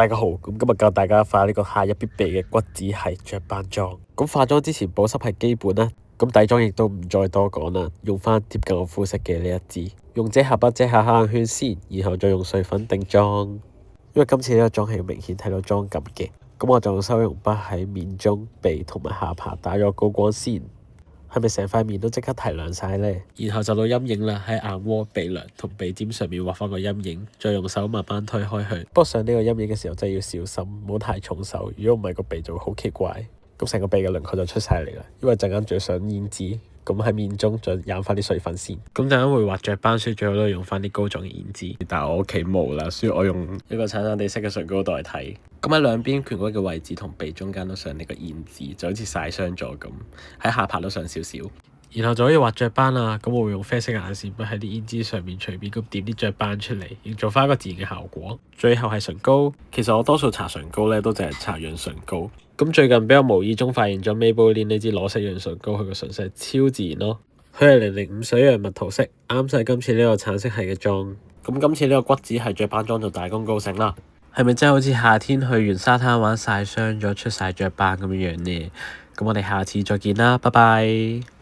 大家好，咁今日教大家化呢個夏日必備嘅骨子係雀斑妝。咁化妝之前保濕係基本啦，咁底妝亦都唔再多講啦，用翻貼近我膚色嘅呢一支，用遮瑕筆遮下黑眼圈先，然後再用碎粉定妝。因為今次呢個妝係明顯睇到妝感嘅，咁我就用修容筆喺面中、鼻同埋下巴打咗高光先。係咪成塊面都即刻提亮晒呢？然後就到陰影啦，喺眼窩、鼻梁同鼻尖上面畫翻個陰影，再用手慢慢推開去。不過上呢個陰影嘅時候真係要小心，唔好太重手，如果唔係個鼻就會好奇怪。咁成個鼻嘅輪廓就出晒嚟啦，因為陣間仲要上胭脂，咁喺面中再染翻啲水粉先。咁陣間會畫雀斑，所以最好都用翻啲膏狀嘅胭脂。但係我屋企冇啦，所以我用一個橙橙地色嘅唇膏代替。咁喺兩邊顴骨嘅位置同鼻中間都上呢個胭脂，就好似曬傷咗咁。喺下巴都上少少，然後就可以畫雀斑啦。咁我會用啡色眼線筆喺啲胭脂上面隨便咁點啲雀斑出嚟，營造翻一個自然嘅效果。最後係唇膏，其實我多數搽唇膏咧都淨係搽潤唇膏。咁最近俾我無意中發現咗 Maybelline 呢支裸色潤唇膏，佢個唇色超自然咯。佢係005水楊蜜桃色，啱晒今次呢個橙色系嘅妝。咁今次呢個骨子係雀斑妝就大功告成啦。係咪真係好似夏天去完沙灘玩曬傷咗出晒雀斑咁樣呢？咁我哋下次再見啦，拜拜。